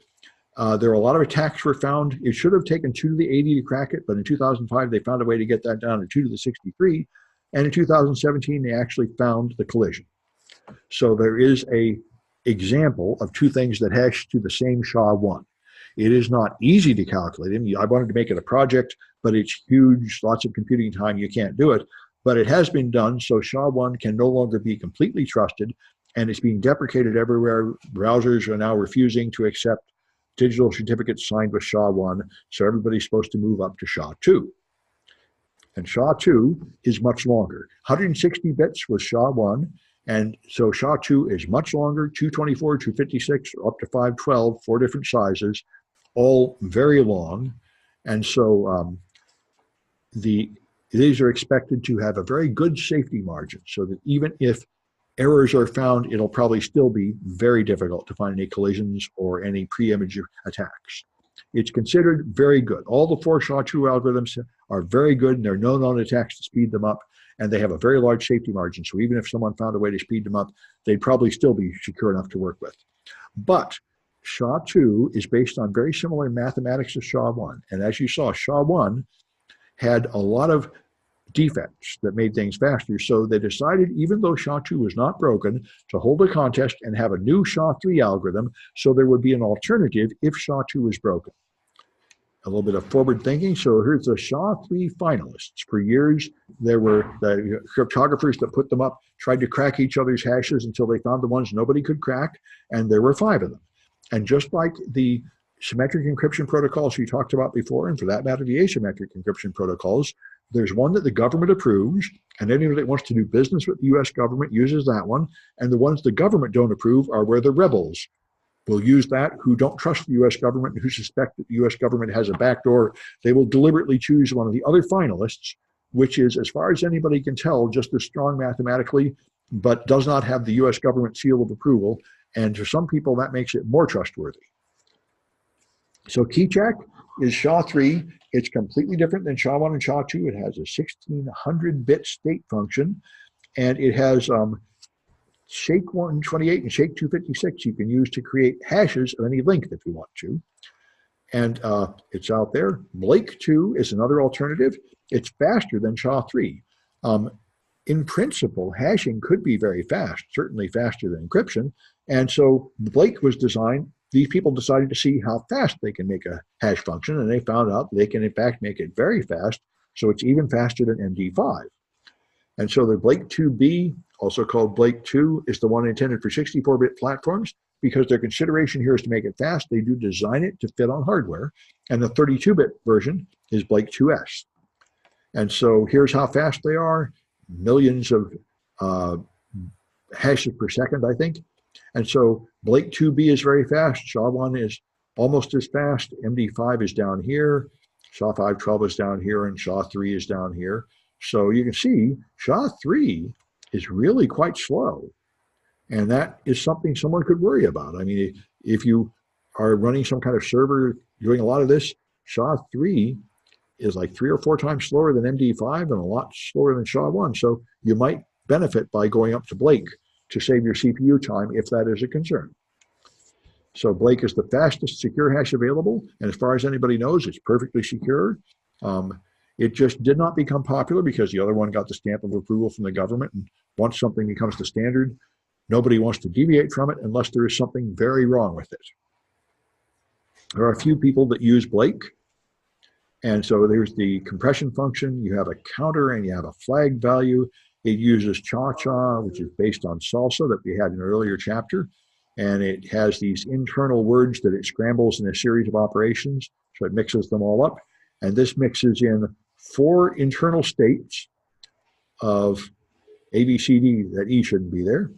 There are a lot of attacks were found. It should have taken 2 to the 80 to crack it, but in 2005, they found a way to get that down to 2 to the 63. And in 2017, they actually found the collision. So there is a example of 2 things that hash to the same SHA-1. It is not easy to calculate them. I wanted to make it a project, but it's huge, lots of computing time, you can't do it. But it has been done, so SHA-1 can no longer be completely trusted, and it's being deprecated everywhere. Browsers are now refusing to accept digital certificates signed with SHA-1, so everybody's supposed to move up to SHA-2. And SHA-2 is much longer. 160 bits was SHA-1, and so SHA-2 is much longer, 224, 256, or up to 512, 4 different sizes, all very long. And so these are expected to have a very good safety margin, so that even if errors are found, it'll probably still be very difficult to find any collisions or any pre-image attacks. It's considered very good. All the 4 SHA-2 algorithms are very good, and there are no known attacks to speed them up, and they have a very large safety margin. So even if someone found a way to speed them up, they'd probably still be secure enough to work with. But SHA-2 is based on very similar mathematics as SHA-1. And as you saw, SHA-1 had a lot of defects that made things faster. So they decided, even though SHA-2 was not broken, to hold a contest and have a new SHA-3 algorithm so there would be an alternative if SHA-2 was broken. A little bit of forward thinking. So here's the SHA-3 finalists. For years, there were the cryptographers that put them up, tried to crack each other's hashes until they found the ones nobody could crack, and there were 5 of them. And just like the symmetric encryption protocols we talked about before, and for that matter, the asymmetric encryption protocols, there's one that the government approves, and anybody that wants to do business with the US government uses that one, and the ones the government don't approve are where the rebels will use that, who don't trust the US government, who suspect that the US government has a backdoor. They will deliberately choose one of the other finalists, which is, as far as anybody can tell, just as strong mathematically, but does not have the US government seal of approval, and to some people that makes it more trustworthy. So Keechak is SHA-3. It's completely different than SHA-1 and SHA-2. It has a 1600-bit state function, and it has Shake 128 and Shake 256 you can use to create hashes of any length if you want to. And it's out there. Blake 2 is another alternative. It's faster than SHA-3. In principle, hashing could be very fast, certainly faster than encryption. And so Blake was designed, these people decided to see how fast they can make a hash function, and they found out they can in fact make it very fast, so it's even faster than MD5. And so the Blake 2B, also called Blake 2, is the one intended for 64-bit platforms. Because their consideration here is to make it fast, they do design it to fit on hardware. And the 32-bit version is Blake 2S. And so here's how fast they are. Millions of hashes per second, I think. And so Blake 2B is very fast. SHA-1 is almost as fast. MD5 is down here. SHA-512 is down here, and SHA-3 is down here. So you can see SHA-3 is really quite slow. And that is something someone could worry about. I mean, if you are running some kind of server doing a lot of this, SHA-3 is like 3 or 4 times slower than MD5 and a lot slower than SHA-1. So you might benefit by going up to Blake to save your CPU time if that is a concern. So Blake is the fastest secure hash available. And as far as anybody knows, it's perfectly secure. It just did not become popular because the other one got the stamp of approval from the government. And once something becomes the standard, nobody wants to deviate from it unless there is something very wrong with it. There are a few people that use Blake. And so there's the compression function. You have a counter and you have a flag value. It uses cha-cha, which is based on salsa that we had in an earlier chapter. And it has these internal words that it scrambles in a series of operations. So it mixes them all up. And this mixes in 4 internal states of A, B, C, D, that E shouldn't be there.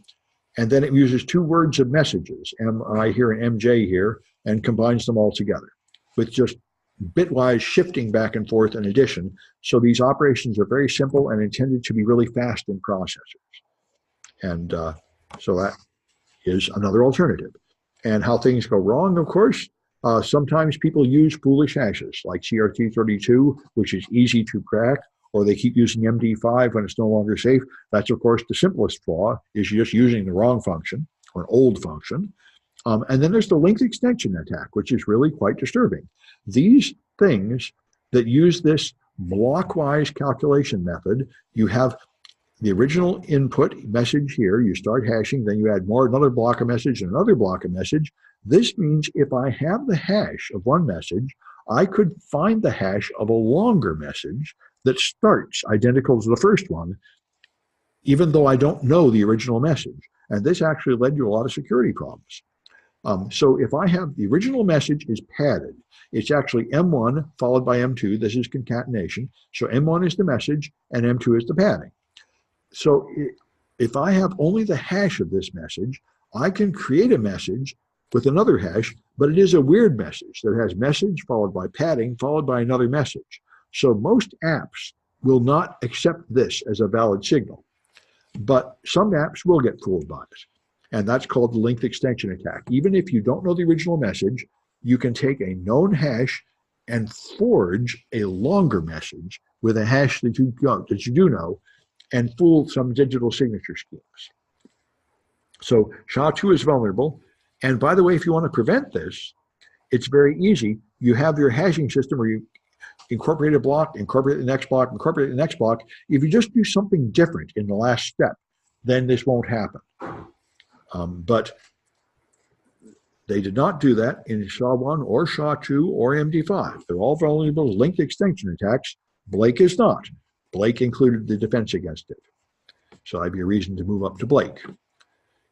And then it uses 2 words of messages, MI here and MJ here, and combines them all together with just bitwise shifting back and forth in addition. So these operations are very simple and intended to be really fast in processors. And so that is another alternative. And how things go wrong, of course, sometimes people use foolish hashes like CRT32, which is easy to crack, or they keep using MD5 when it's no longer safe. That's, of course, the simplest flaw, is just using the wrong function or an old function. And then there's the linked extension attack, which is really quite disturbing. These things that use this blockwise calculation method, you have the original input message here, you start hashing, then you add another block of message and another block of message. This means if I have the hash of one message, I could find the hash of a longer message that starts identical to the first one, even though I don't know the original message. And this actually led to a lot of security problems. So if I have the original message is padded, it's actually M1 followed by M2. This is concatenation. So M1 is the message and M2 is the padding. So if I have only the hash of this message, I can create a message with another hash, but it is a weird message that has message followed by padding followed by another message. So most apps will not accept this as a valid signal, but some apps will get fooled by it. And that's called the linked extension attack. Even if you don't know the original message, you can take a known hash and forge a longer message with a hash that you do know and fool some digital signature schemes. So SHA-2 is vulnerable. And by the way, if you want to prevent this, it's very easy. You have your hashing system where you incorporate a block, incorporate the next block, incorporate the next block. If you just do something different in the last step, then this won't happen. But they did not do that in SHA-1 or SHA-2 or MD5. They're all vulnerable to linked extension attacks. Blake is not. Blake included the defense against it. So that'd be a reason to move up to Blake.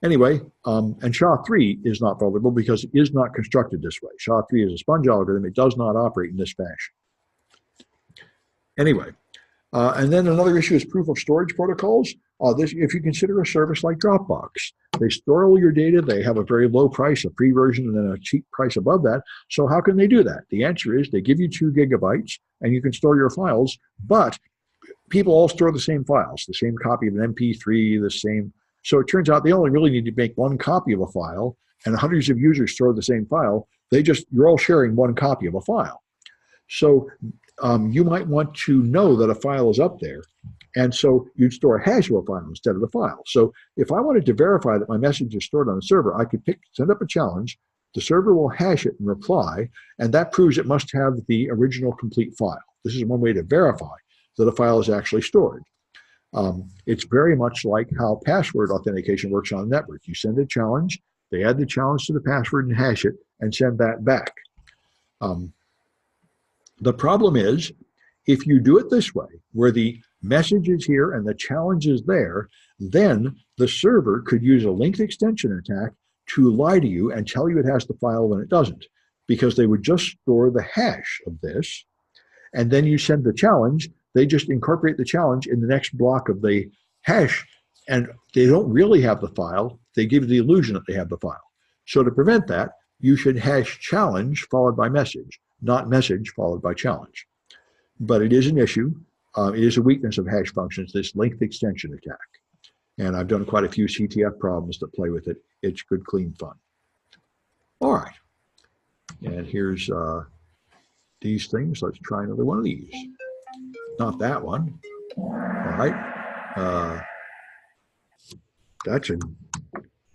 Anyway, and SHA-3 is not vulnerable because it is not constructed this way. SHA-3 is a sponge algorithm. It does not operate in this fashion. Anyway, and then another issue is proof of storage protocols. If you consider a service like Dropbox, they store all your data. They have a very low price, a free version, and then a cheap price above that. So how can they do that? The answer is they give you 2 gigabytes, and you can store your files, but people all store the same files, the same copy of an MP3, the same. So it turns out they only really need to make 1 copy of a file, and hundreds of users store the same file. You're all sharing 1 copy of a file. So you might want to know that a file is up there. And so you'd store a hash of a file instead of the file. So if I wanted to verify that my message is stored on the server, I could send up a challenge The server will hash it and reply, and that proves it must have the original complete file. This is one way to verify that a file is actually stored. It's very much like how password authentication works on a network. You send a challenge, they add the challenge to the password and hash it, and send that back. The problem is, if you do it this way, where the message is here and the challenge is there, then the server could use a linked extension attack to lie to you and tell you it has the file when it doesn't, because they would just store the hash of this, and then you send the challenge, they just incorporate the challenge in the next block of the hash, and they don't really have the file, they give the illusion that they have the file. So to prevent that, you should hash challenge followed by message, not message followed by challenge. But it is an issue. It is a weakness of hash functions, this linked extension attack. And I've done quite a few CTF problems that play with it. It's good, clean fun. All right. And here's these things. Let's try another one of these. Not that one. All right.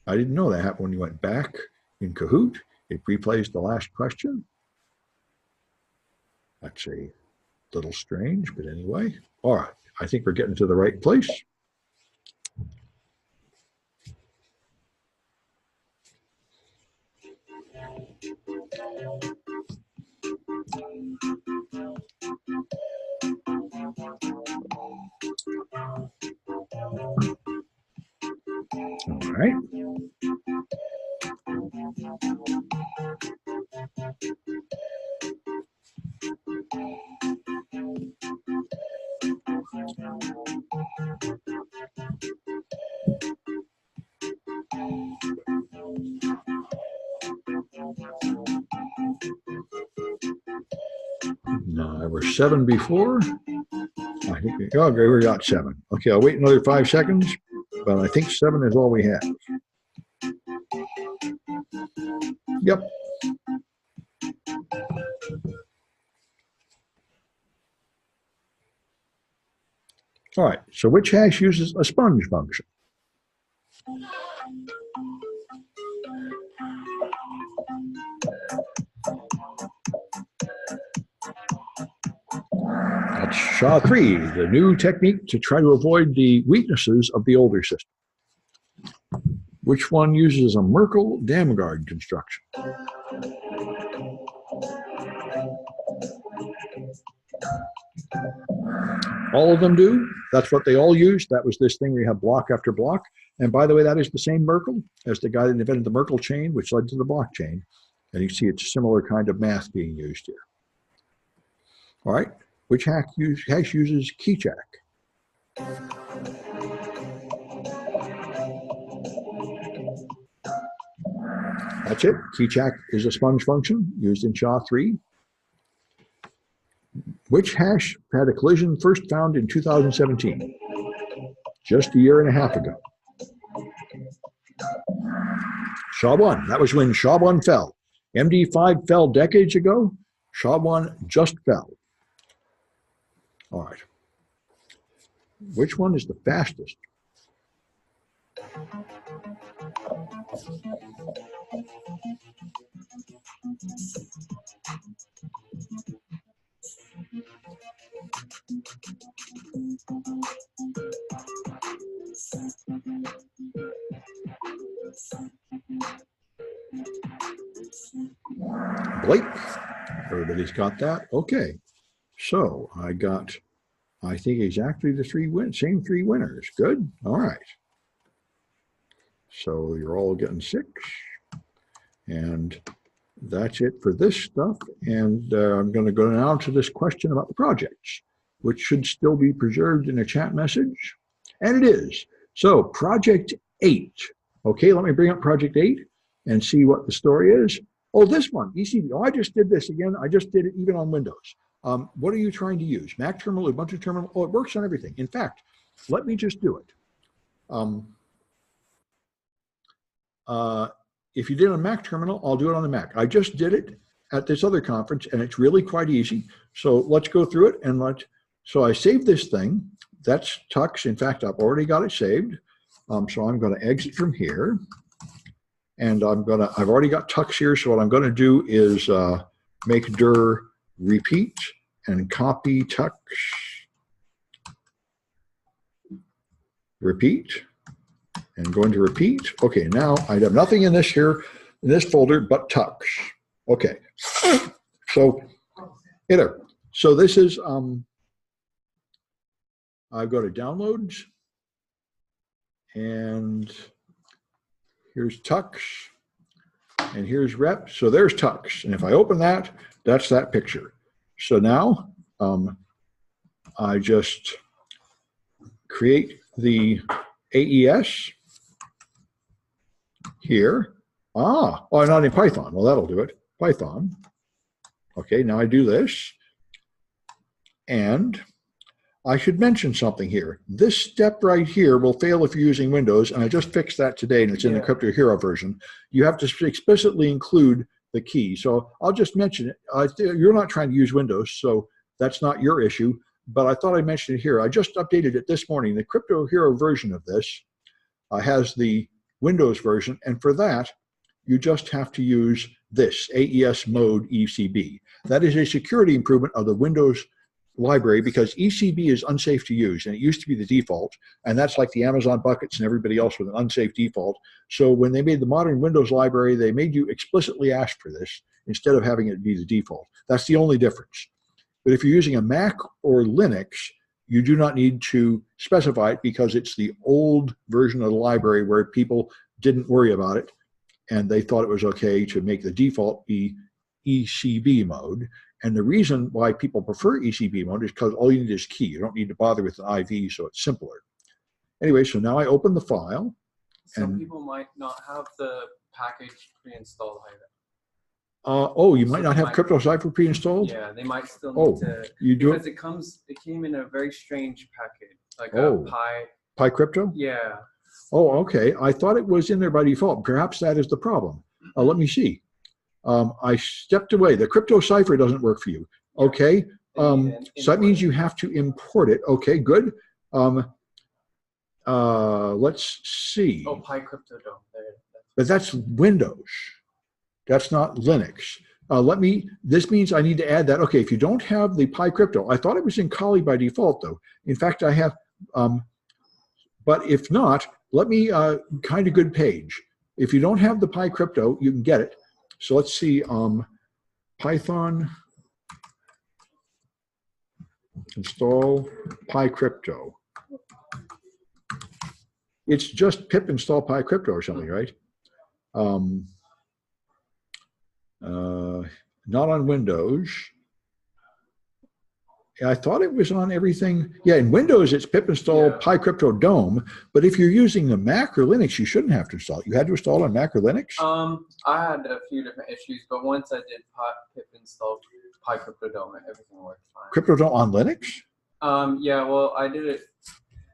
I didn't know that happened when you went back in Kahoot. It replays the last question. That's a little strange, but anyway. All right, I think we're getting to the right place. All right. No, there were 7 before. I think we got 7. Okay, I'll wait another 5 seconds, but I think 7 is all we have. Yep. All right, so which hash uses a sponge function? That's SHA-3, the new technique to try to avoid the weaknesses of the older system. Which one uses a Merkle-Damgard construction? All of them do. That's what they all use. That was this thing where you have block after block. And by the way, that is the same Merkle as the guy that invented the Merkle chain, which led to the blockchain. And you see it's a similar kind of math being used here. All right, which hash uses keycheck? That's it. Keycheck is a sponge function used in SHA-3. Which hash had a collision first found in 2017? Just a year and a half ago. SHA-1. That was when SHA-1 fell. MD5 fell decades ago. SHA-1 just fell. All right. Which one is the fastest? Blake, everybody's got that? Okay, so I got, I think, exactly the same three winners. Good, all right. So you're all getting 6, and that's it for this stuff. And I'm going to go now to this question about the projects, which should still be preserved in a chat message, and it is. So project 8. Okay, let me bring up project 8 and see what the story is. Oh, this one, ECB. Oh, I just did this again. I just did it even on Windows. What are you trying to use? Mac terminal, Ubuntu terminal? Oh, it works on everything. In fact, let me just do it. If you did it on Mac terminal, I'll do it on the Mac. I just did it at this other conference, and it's really quite easy. So let's go through it. And so I saved this thing. That's Tux. In fact, I've already got it saved. So I'm going to exit from here. And I've already got tux here, so what I'm gonna do is make dir repeat and copy tux, repeat, and go into repeat. Okay, now I have nothing in this here, in this folder, but tux. Okay, so iter. So this is, I go to downloads, and here's tux, and here's rep. So there's tux, and if I open that, that's that picture. So now I just create the AES here. Oh, not in Python. Well, that'll do it. Python. Okay, now I do this. And I should mention something here. This step right here will fail if you're using Windows, and I just fixed that today, and it's in the Crypto Hero version. You have to explicitly include the key. So I'll just mention it. You're not trying to use Windows, so that's not your issue, but I thought I'd mention it here. I just updated it this morning. The Crypto Hero version of this has the Windows version, and for that, you just have to use this, AES mode ECB. That is a security improvement of the Windows library because ECB is unsafe to use, and it used to be the default, and that's like the Amazon buckets and everybody else with an unsafe default. So when they made the modern Windows library, they made you explicitly ask for this instead of having it be the default. That's the only difference. But if you're using a Mac or Linux, you do not need to specify it because it's the old version of the library where people didn't worry about it, and they thought it was okay to make the default be ECB mode. And the reason why people prefer ECB mode is because all you need is key. You don't need to bother with an IV, so it's simpler. Anyway, so now I open the file. Some people might not have the package pre-installed either. Oh, you might not have CryptoCypher pre-installed? Yeah, they might still need to. You do? Because it came in a very strange package, like a Pi Crypto? Yeah. Oh, okay. I thought it was in there by default. Perhaps that is the problem. Let me see. I stepped away. The CryptoCypher doesn't work for you. Okay. So that means you have to import it. Okay, good. Let's see. Oh, Pi Crypto Dome. But that's Windows. That's not Linux. This means I need to add that. Okay, if you don't have the Pi Crypto, I thought it was in Kali by default though. In fact, I have, but if not, let me, kind of good page. If you don't have the Pi Crypto, you can get it. So let's see, Python install Pi Crypto. It's just pip install Pi Crypto or something, right? Not on Windows. I thought it was on everything. Yeah, in Windows, it's pip install Pi Crypto Dome. But if you're using the Mac or Linux, you shouldn't have to install it. You had to install it on Mac or Linux? I had a few different issues, but once I did pip install Pi Crypto Dome, everything worked fine. Crypto Dome on Linux? Yeah, well, I did it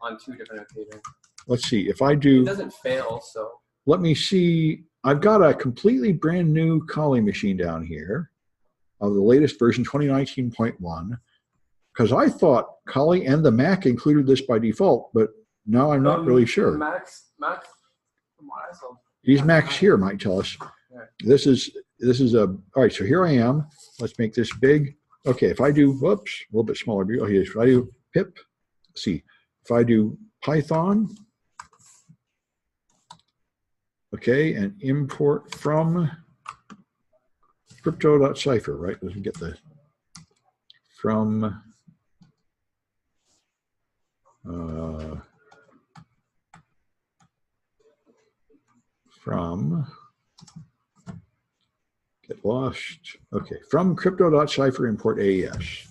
on 2 different occasions. Let's see, if I do... It doesn't fail, so... Let me see. I've got a completely brand new Kali machine down here of the latest version, 2019.1. Because I thought Kali and the Mac included this by default, but now I'm not really sure. Macs, from what I saw. These Macs here might tell us. Yeah. This is all right, so here I am. Let's make this big. Okay, if I do, whoops, a little bit smaller view. Okay, if I do pip, let's see. If I do Python, okay, and import from crypto.cipher, right? Let's get the from get lost. Okay, from crypto.cipher import AES.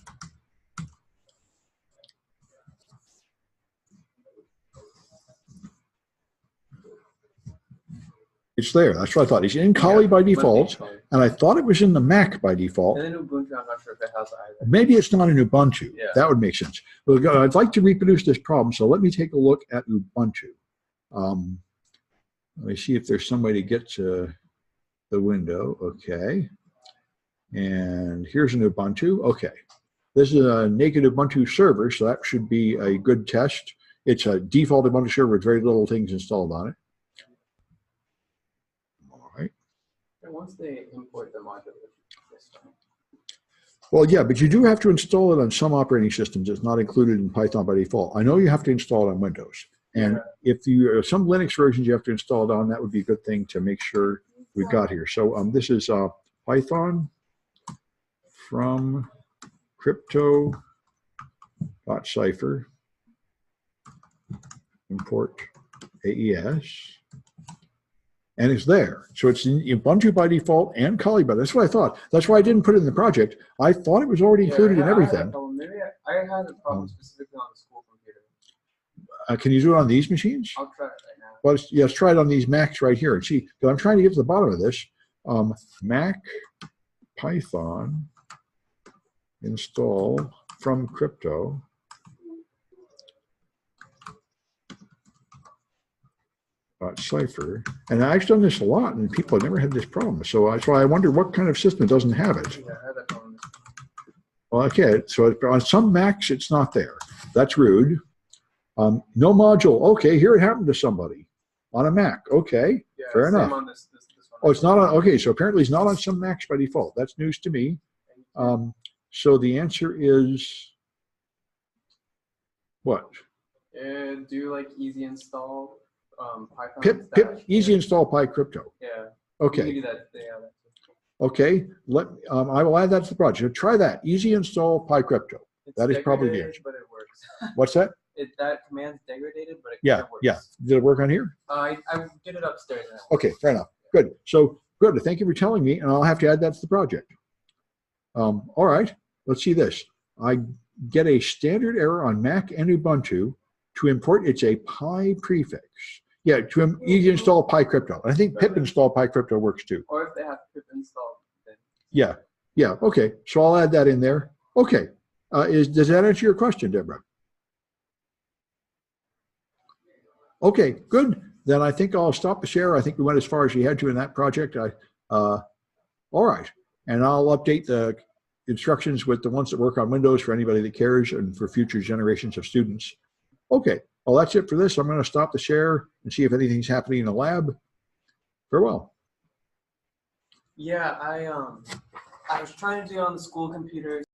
It's there. That's what I thought. It's in Kali by default, and I thought it was in the Mac by default. And then Ubuntu, I'm not sure if it has either. Maybe it's not in Ubuntu. Yeah. That would make sense. Well, I'd like to reproduce this problem, so let me take a look at Ubuntu. Let me see if there's some way to get to the window. Okay. And here's an Ubuntu. Okay. This is a naked Ubuntu server, so that should be a good test. It's a default Ubuntu server with very little things installed on it. And once they import the module, it's fine. Well, yeah, but you do have to install it on some operating systems. It's not included in Python by default. I know you have to install it on Windows. And if you some Linux versions you have to install it on, that would be a good thing to make sure we got here. So this is Python from crypto.cipher import AES. And it's there. So it's in Ubuntu by default and Kali by. That's what I thought. That's why I didn't put it in the project. I thought it was already included in everything. Maybe I had a problem specifically on the school computer. Can you do it on these machines? I'll try it right now. Well, let's try it on these Macs right here and see. Because I'm trying to get to the bottom of this. Mac Python install from crypto. Cipher, and I've done this a lot, and people have never had this problem. So that's why I wonder what kind of system doesn't have it. Yeah, I had that problem. Well, okay, so on some Macs it's not there. That's rude. No module. Okay, here it happened to somebody on a Mac. Okay, yeah, fair enough. On this one. Oh, it's not on. Okay, so apparently it's not on some Macs by default. That's news to me. So the answer is what? Do like easy install. Python Pip easy install PyCrypto. Yeah. Okay. You can do that. Yeah, okay. I will add that to the project. Try that. Easy install PyCrypto. That is probably the answer. But it works. What's that? That command's degraded, but it works. Yeah. Did it work on here? I did it upstairs now. Okay, fair enough. Good. So good. Thank you for telling me, and I'll have to add that to the project. All right. Let's see this. I get a standard error on Mac and Ubuntu to import. It's a Pi prefix. Yeah, to easy install PyCrypto. I think pip install PyCrypto works too. Or if they have pip install. Then. Yeah. Okay. So I'll add that in there. Okay. Does that answer your question, Deborah? Okay, good. Then I think I'll stop the share. I think we went as far as we had to in that project. All right. And I'll update the instructions with the ones that work on Windows for anybody that cares and for future generations of students. Okay. Well, that's it for this. I'm going to stop the share and see if anything's happening in the lab. Farewell. Yeah, I was trying to do it on the school computers.